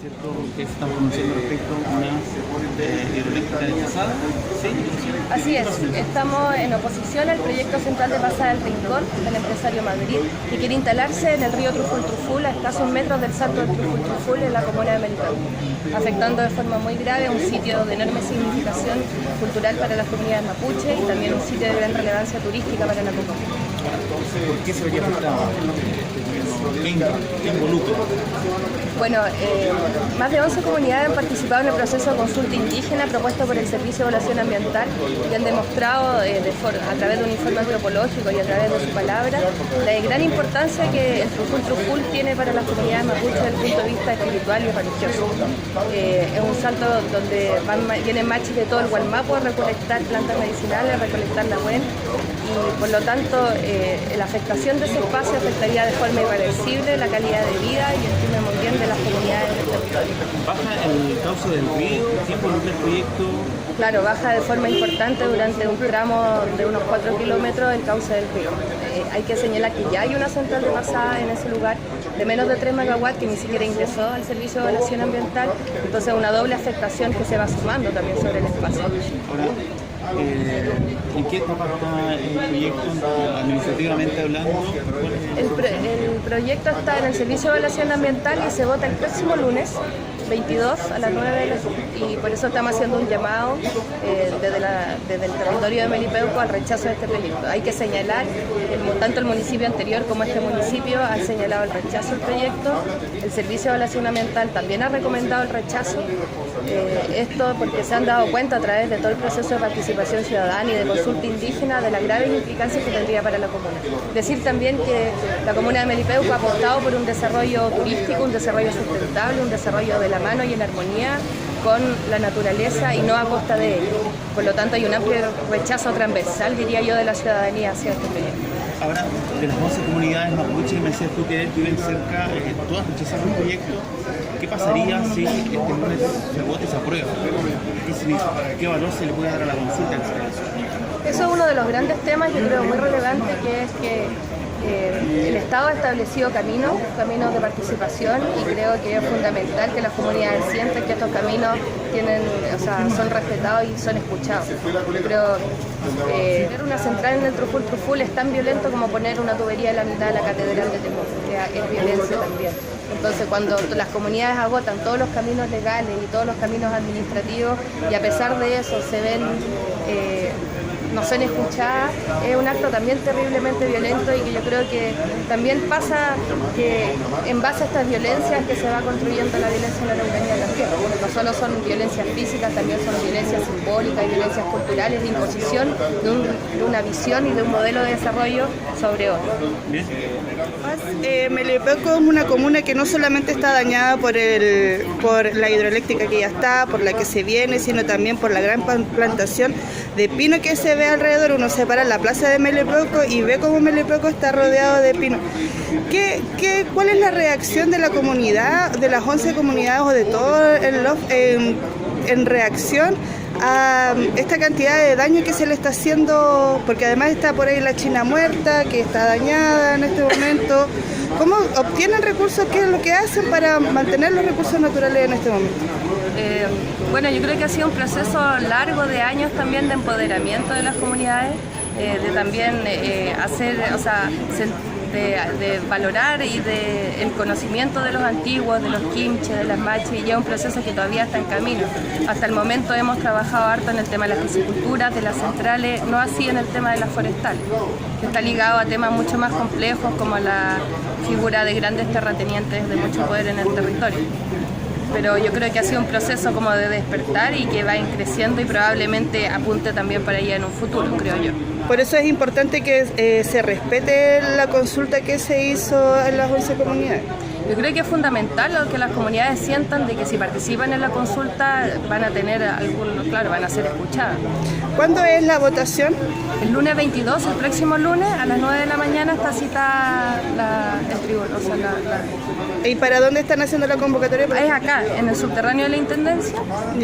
¿cierto? Que estamos conociendo respecto a una hidroeléctrica de Chazada. ¿Sí? Así es, estamos en oposición al proyecto central de Pasada del Rincón del empresario Madrid, que quiere instalarse en el río Truful a escasos metros del salto del Truful en la comuna de Melipeu, afectando de forma muy grave un sitio de enorme significación cultural para las comunidades mapuche y también un sitio de gran relevancia turística para la comuna. ¿Por qué se vería afectado? ¿Qué involucra? Bueno, más de 11 comunidades han participado en el proceso de consulta indígena propuesto por el Servicio de Evaluación Ambiental y han demostrado a través de un informe antropológico y a través de su palabra la gran importancia que el Truful tiene para las comunidades mapuches desde el punto de vista espiritual y religioso. Es un salto donde vienen machis de todo el Gualmapu a recolectar plantas medicinales, a recolectar la huén, y por lo tanto la afectación de ese espacio afectaría de forma irreversible la calidad de vida y el clima muy bien de las comunidades del territorio. ¿Baja el cauce del río? ¿Qué involucra el proyecto? Claro, baja de forma importante durante un tramo de unos 4 kilómetros el cauce del río. Hay que señalar que ya hay una central de pasada en ese lugar de menos de 3 megawatts que ni siquiera ingresó al Servicio de Evaluación Ambiental, entonces una doble afectación que se va sumando también sobre el espacio. Ahora, ¿en qué etapa está el proyecto administrativamente hablando? El proyecto está en el Servicio de Evaluación Ambiental y se vota el próximo lunes 22 a las 9 de la noche, y por eso estamos haciendo un llamado desde el territorio de Melipeuco al rechazo de este proyecto. Hay que señalar, tanto el municipio anterior como este municipio han señalado el rechazo del proyecto. El Servicio de Evaluación Ambiental también ha recomendado el rechazo. Esto porque se han dado cuenta a través de todo el proceso de participación ciudadana y de consulta indígena de las graves implicancias que tendría para la comuna. Decir también que la comuna de Melipeuco ha apostado por un desarrollo turístico, un desarrollo sustentable, un desarrollo de la mano y en armonía con la naturaleza y no a costa de ello. Por lo tanto hay un amplio rechazo transversal, diría yo, de la ciudadanía hacia este proyecto. Ahora, de las 11 comunidades mapuche, me decías tú que viven cerca, todas rechazaron el proyecto. ¿Qué pasaría si este lunes se vota y se aprueba? ¿Qué valor se le puede dar a la consulta en este caso? Eso es uno de los grandes temas, yo creo, muy relevante, que es que el Estado ha establecido caminos de participación y creo que es fundamental que las comunidades sientan que estos caminos son respetados y son escuchados. Pero tener una central en el Truful es tan violento como poner una tubería en la mitad de la catedral de Temuco, es violencia también. Entonces cuando las comunidades agotan todos los caminos legales y todos los caminos administrativos y a pesar de eso se ven no son escuchadas, es un acto también terriblemente violento y que yo creo que también pasa que en base a estas violencias que se va construyendo la violencia en la Araucanía también. No solo son violencias físicas, también son violencias simbólicas y violencias culturales de imposición de una visión y de un modelo de desarrollo sobre otro. Melipeuco es una comuna que no solamente está dañada por la hidroeléctrica que ya está, por la que se viene, sino también por la gran plantación de pino que se ve alrededor. Uno se para en la plaza de Melipeuco y ve cómo Melipeuco está rodeado de pino. ¿Cuál es la reacción de la comunidad, de las 11 comunidades o de todo el LOF en reacción a esta cantidad de daño que se le está haciendo? Porque además está por ahí la China muerta, que está dañada en este momento. ¿Cómo obtienen recursos? ¿Qué es lo que hacen para mantener los recursos naturales en este momento? Bueno, yo creo que ha sido un proceso largo de años también de empoderamiento de las comunidades, de también de valorar y el conocimiento de los antiguos, de los quimches, de las machis, y es un proceso que todavía está en camino. Hasta el momento hemos trabajado harto en el tema de las pisciculturas, de las centrales, no así en el tema de las forestales, que está ligado a temas mucho más complejos como la figura de grandes terratenientes de mucho poder en el territorio. Pero yo creo que ha sido un proceso como de despertar y que va creciendo y probablemente apunte también para allá en un futuro, creo yo. Por eso es importante que se respete la consulta que se hizo en las 11 comunidades. Yo creo que es fundamental que las comunidades sientan de que si participan en la consulta van a tener van a ser escuchadas. ¿Cuándo es la votación? El lunes 22, el próximo lunes, a las 9 de la mañana está citada el tribuno. ¿Y para dónde están haciendo la convocatoria? Es acá, en el subterráneo de la Intendencia,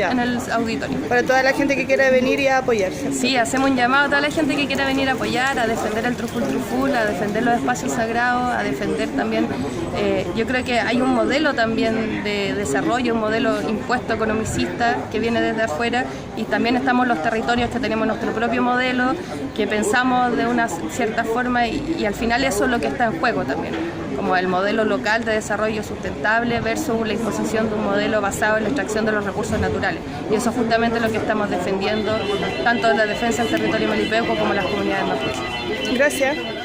en el auditorio. Para toda la gente que quiera venir y apoyarse. Sí, hacemos un llamado a toda la gente que quiera venir a apoyar, a defender el Truful, a defender los espacios sagrados, a defender también, yo creo creo que hay un modelo también de desarrollo, un modelo impuesto economicista que viene desde afuera, y también estamos los territorios que tenemos nuestro propio modelo, que pensamos de una cierta forma y al final eso es lo que está en juego también, como el modelo local de desarrollo sustentable versus la imposición de un modelo basado en la extracción de los recursos naturales. Y eso es justamente lo que estamos defendiendo, tanto en la defensa del territorio melipeuco como en las comunidades mapuches. Gracias.